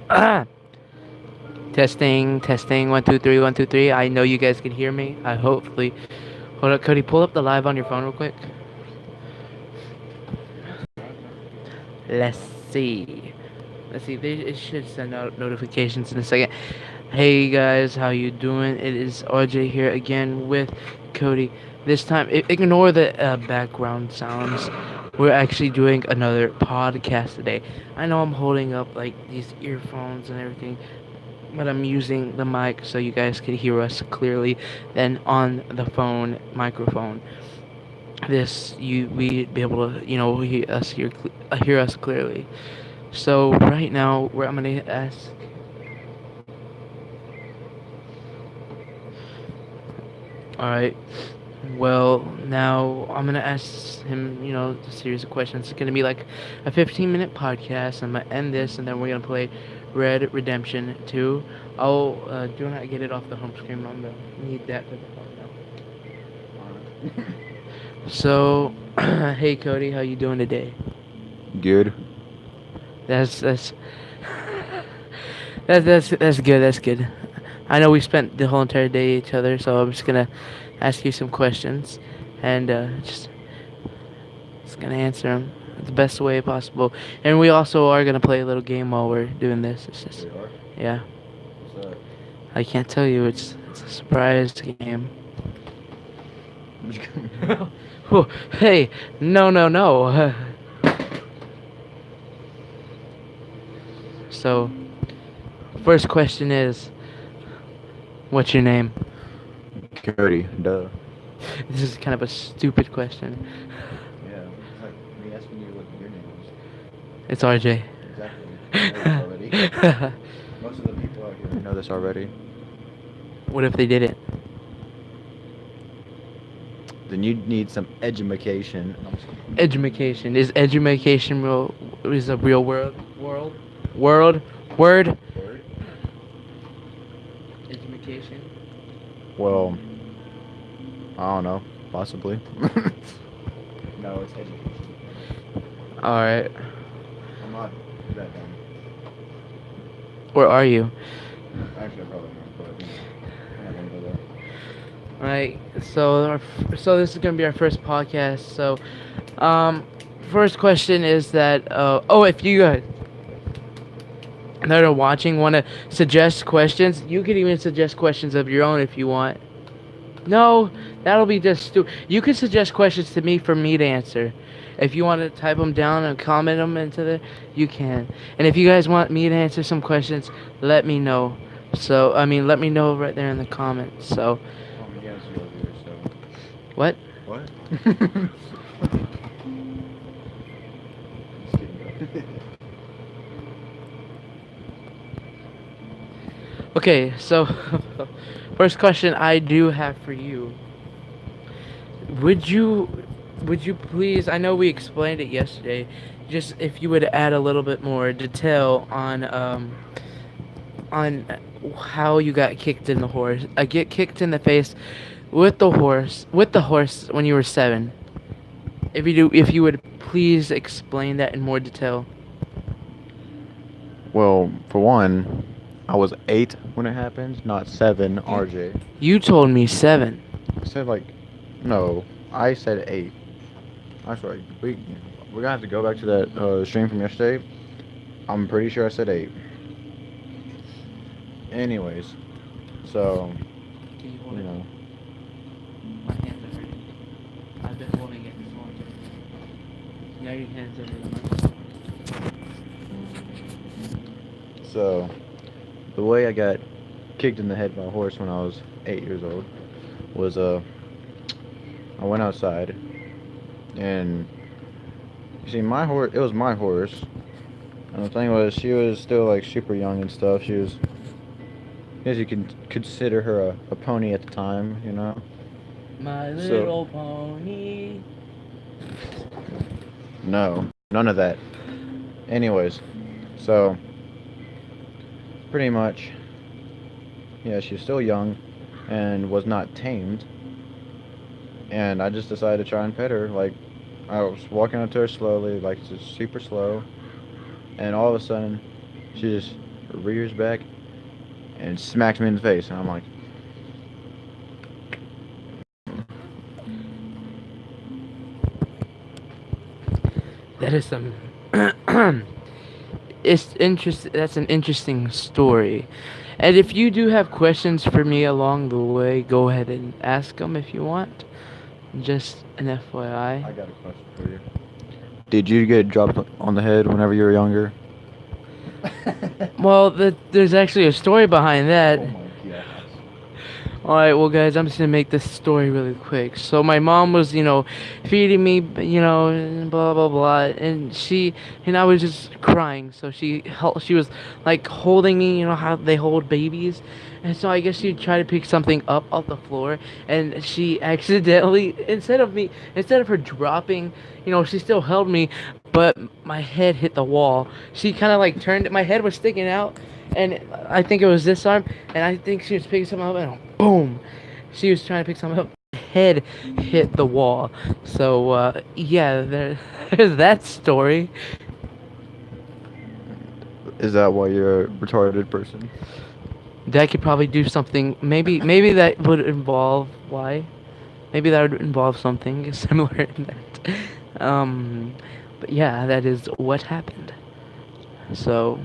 Ah, testing, testing. 1 2 3, 1 2 3. I know you guys can hear me. I hopefully. Hold up, Cody. Pull up the live on your phone real quick. Let's see. Let's see. It should send out notifications in a second. Hey guys, how you doing? It is RJ here again with Cody. This time, ignore the background sounds. We're actually doing another podcast today. I know I'm holding up like these earphones and everything, but I'm using the mic so you guys can hear us clearly. Then on the phone microphone, this you we be able to hear us clearly. So right now, where I'm gonna ask. All right. Well, now I'm gonna ask him, a series of questions. It's gonna be like a 15-minute podcast. I'm gonna end this, and then we're gonna play Red Redemption 2. I'll do not get it off the home screen. I'm gonna need that for the phone now. So, hey Cody, how you doing today? Good. That's that's good. That's good. I know we spent the whole entire day each other, so I'm just gonna ask you some questions, and just gonna answer them the best way possible. And we also are gonna play a little game while we're doing this. It's just, We are? yeah. What's that? I can't tell you. It's a surprise game. Oh, hey, no, no, no. So, first question is, what's your name? Cody, duh. This is kind of a stupid question. Yeah, it's like me asking you what your name is. It's RJ. Exactly. I know this already. Most of the people out here know this already. What if they didn't? Then you need some education. No, I'm just kidding. Education is education real? Is a real world word? Word? Education. Well, I don't know. Possibly. No, it's education. All right. I'm not that dumb. Where are you? Actually, I probably not, but I'm not gonna go there. All right. So this is gonna be our first podcast. So, um, first question is that if you guys that are watching want to suggest questions, you can even suggest questions of your own if you want. No, that'll be just stupid. You can suggest questions to me for me to answer. If you want to type them down and comment them into the, you can. And if you guys want me to answer some questions, let me know. Let me know right there in the comments. So, Oh, yes, you're over here, so. what? What? Just kidding. Okay, so first question I do have for you. Would you would you please, I know we explained it yesterday, just if you would add a little bit more detail on how you got kicked in the horse. I get kicked in the face with the horse when you were 7. If you would please explain that in more detail. Well, for one, I was 8 when it happened, not 7, You RJ. you told me 7. I said, like, no, I said 8. I'm sorry. We're gonna have to go back to that stream from yesterday. I'm pretty sure I said 8. Anyways, so, Can you hold you it? know, My hands are hurting. I've been holding it this whole time. Now your hands over the mic. so, the way I got kicked in the head by a horse when I was 8 years old was, I went outside, and, you see, it was my horse, and the thing was, she was still, like, super young and stuff. She was, I guess you can consider her a pony at the time, you know? My So, little pony. no, none of that. Anyways, so, pretty much, yeah, she was still young and was not tamed, and I just decided to try and pet her, like, I was walking up to her slowly, like just super slow, and all of a sudden, she just rears back and smacks me in the face, and I'm like, That is some. It's interest. That's an interesting story. And if you do have questions for me along the way, go ahead and ask them if you want. Just an I FYI. got a question for you. Did you get dropped on the head whenever you were younger? Well, there's actually a story behind that. Oh my gosh. Alright, well, guys, I'm just gonna make this story really quick. So, my mom was, feeding me, and blah blah blah, and I was just crying. So she was like holding me, how they hold babies, and so I guess she tried to pick something up off the floor, and she accidentally, instead of her dropping, she still held me, but my head hit the wall. She kind of like turned, my head was sticking out, and I think it was this arm, and I think she was picking something up, and boom, she was trying to pick something up. Head hit the wall. So yeah, there's that story. Is that why you're a retarded person? That could probably do something. Maybe that would involve why. Maybe that would involve something similar in that. But yeah, that is what happened. So,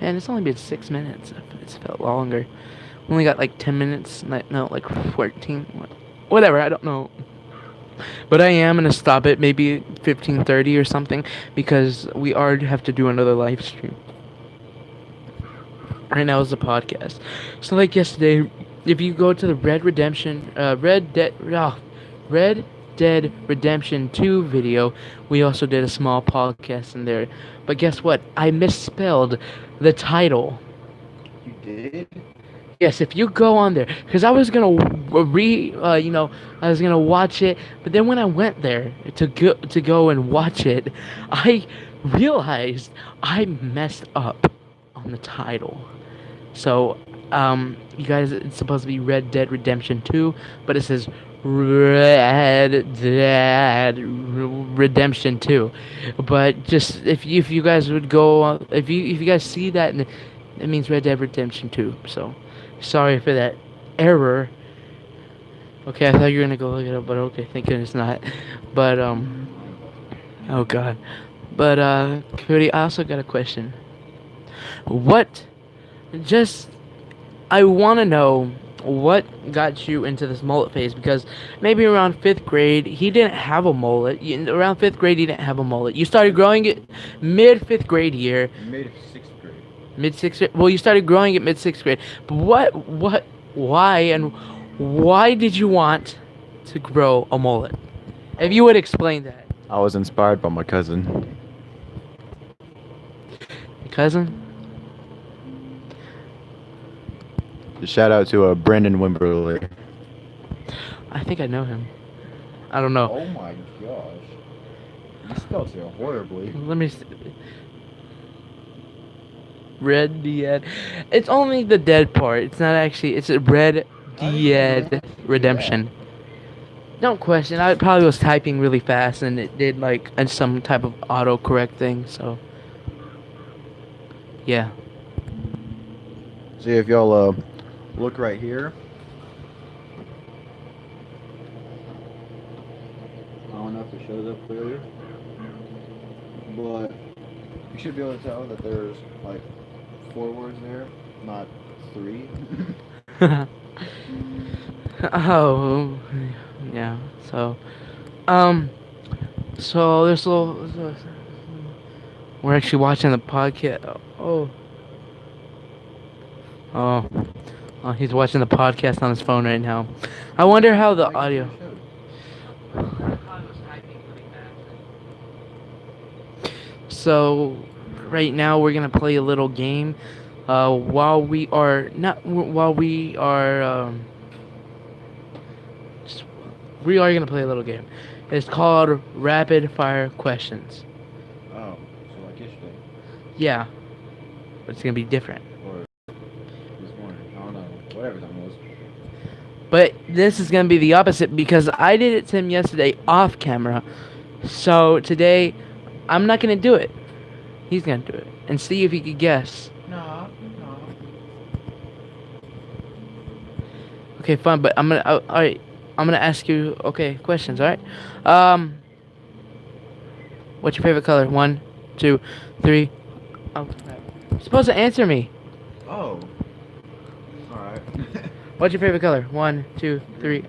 man, it's only been 6 minutes. It's felt longer. Only got like 10 minutes. No, like 14. Whatever. I don't know. But I am gonna stop it maybe 15:30 or something because we are have to do another live stream. Right now is the podcast. So like yesterday, if you go to the Red Dead Redemption 2 video, we also did a small podcast in there. But guess what? I misspelled the title. You did? Yes, if you go on there, because I was gonna I was gonna watch it, but then when I went there to go and watch it, I realized I messed up on the title. So, you guys, it's supposed to be Red Dead Redemption 2, but it says Red Dead Redemption 2. But just if you guys would go, if you guys see that, and it means Red Dead Redemption 2. So, sorry for that error. Okay, I thought you were gonna go look it up, but okay, thank goodness not. But oh god. But Cody, I also got a question. What? Just, I want to know what got you into this mullet phase, because maybe around 5th grade he didn't have a mullet. Around 5th grade he didn't have a mullet. You started growing it mid 5th grade year. Mid 6th grade. Mid 6th grade. Well, you started growing it mid 6th grade. But why, and why did you want to grow a mullet? If you would explain that. I was inspired by my cousin. Your cousin? Shout out to Brandon Wimberly. I think I know him. I don't know. Oh my gosh. You spelled it horribly. Let me see. Red Dead. It's only the dead part. It's not actually. It's a Red Dead Redemption. Don't question. I probably was typing really fast and it did like some type of autocorrect thing. So yeah. See if y'all look right here. I don't know if it shows up clearly, but you should be able to tell that there's like 4 words there, not 3. Oh yeah. So there's a little. We're actually watching the podcast. Oh, he's watching the podcast on his phone right now. I wonder how the audio. So, right now we're gonna play a little game. While we are we are gonna play a little game. It's called Rapid Fire Questions. Oh, so like yesterday. Yeah, but it's gonna be different. Or this morning. I don't know. Whatever time it was. But this is gonna be the opposite because I did it to him yesterday off camera, So today, I'm not gonna do it. He's gonna do it and see if he could guess. No, no. Okay, fine. But I'm gonna. All right. I'm gonna ask you. Okay, questions. All right. Um, what's your favorite color? 1, 2, 3. Oh, crap. You're supposed to answer me. Oh. Alright. What's your favorite color? 1, 2, 3.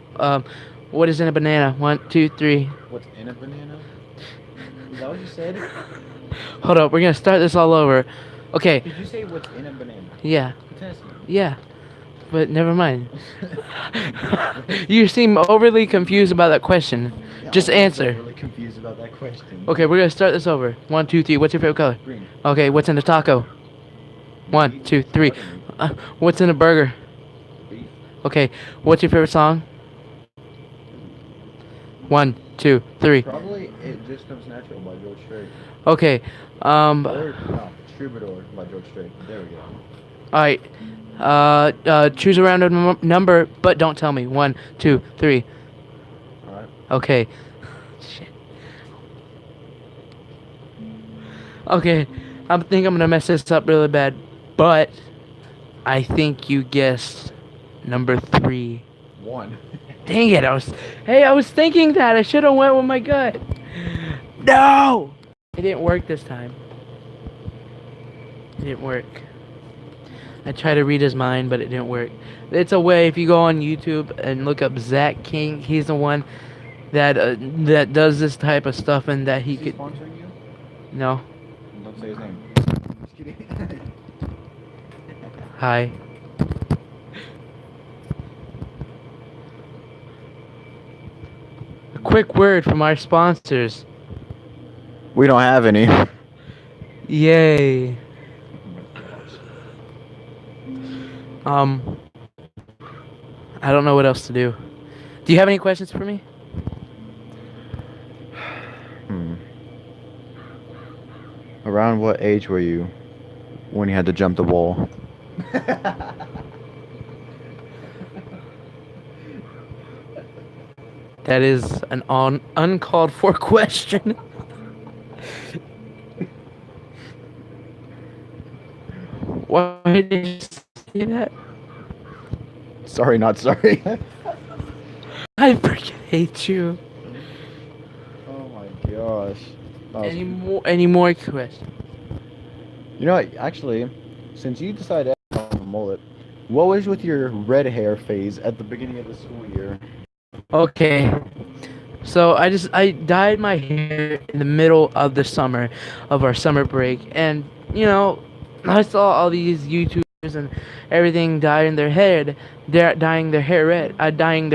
What is in a banana? 1, 2, 3. What's in a banana? Is that what you said? Hold up. We're gonna start this all over. Okay. Did you say what's in a banana? Yeah. Potassium. Yeah. But never mind. You seem overly confused about that question. Yeah, Just I was answer. really confused about that question. Okay, we're gonna start this over. 1, 2, 3. What's your favorite color? Green. Okay, what's in a taco? 1, Meat. 2, 3. Other meat. What's in a burger? Beef. Okay, what's your favorite song? 1, 2, 3. Probably It Just Comes Natural by George Strait. Okay, Or, no, Troubadour by George Strait. There we go. alright. Choose a random number, but don't tell me. 1, 2, 3. Alright. Okay. Shit. Okay, I think I'm gonna mess this up really bad, but I think you guessed number 3. 1. Dang it! I was thinking that I should have went with my gut. No, it didn't work this time. It didn't work. I tried to read his mind, but it didn't work. It's a way if you go on YouTube and look up Zach King. He's the one that does this type of stuff, and that he Is he could. sponsoring you? No. Don't say his name. Just kidding. Hi. A quick word from our sponsors. We don't have any. Yay. I don't know what else to do. Do you have any questions for me? Around what age were you when you had to jump the wall? That is an uncalled for question. Why did you say that? Sorry, not sorry. I freaking hate you. Oh my gosh. Any more questions? You know what, actually, since you decided to have a mullet, what was with your red hair phase at the beginning of the school year? Okay. So I dyed my hair in the middle of the summer of our summer break, and I saw all these YouTubers and everything dyeing their hair red, dyeing their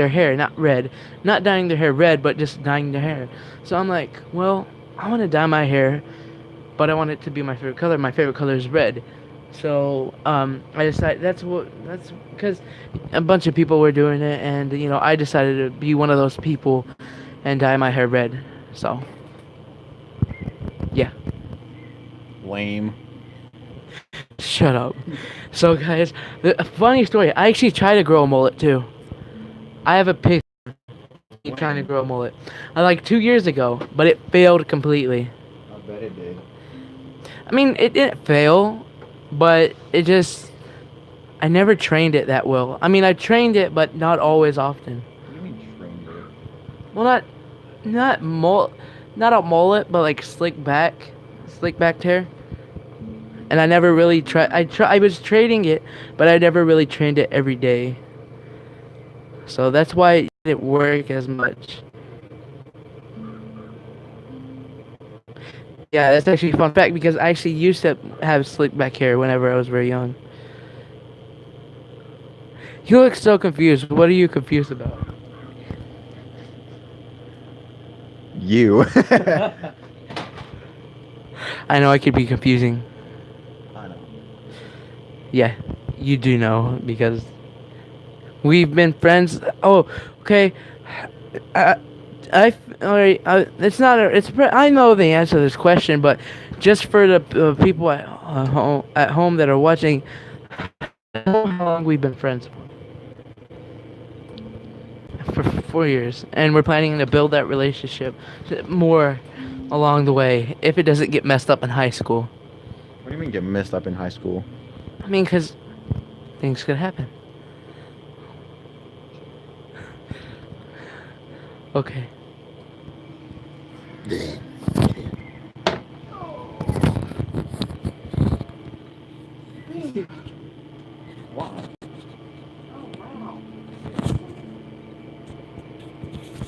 hair not red, not dyeing their hair red, but just dyeing their hair. So I'm like, well, I want to dye my hair, but I want it to be my favorite color. My favorite color is red. So I decided that's because a bunch of people were doing it, and I decided to be one of those people and dye my hair red. So yeah. Lame. Shut up. So guys, a funny story. I actually tried to grow a mullet too. I have a picture of me trying to grow a mullet. Like 2 years ago, but it failed completely. I bet it did. I mean, it didn't fail, but I never trained it that well. I mean, I trained it, but not always often. What do you mean trained it? Well, not a mullet, but like slick back hair. And I never really I was training it, but I never really trained it every day. So that's why it didn't work as much. Yeah, that's actually a fun fact because I actually used to have slick back hair whenever I was very young. You look so confused. What are you confused about? You. I know I could be confusing. I know. Yeah, you do know because we've been friends. Oh, okay. Alright. I know the answer to this question, but just for the people at home that are watching, I don't know how long we've been friends for 4 years, and we're planning to build that relationship more along the way if it doesn't get messed up in high school. What do you mean get messed up in high school? I mean, because things could happen. Okay. Wow.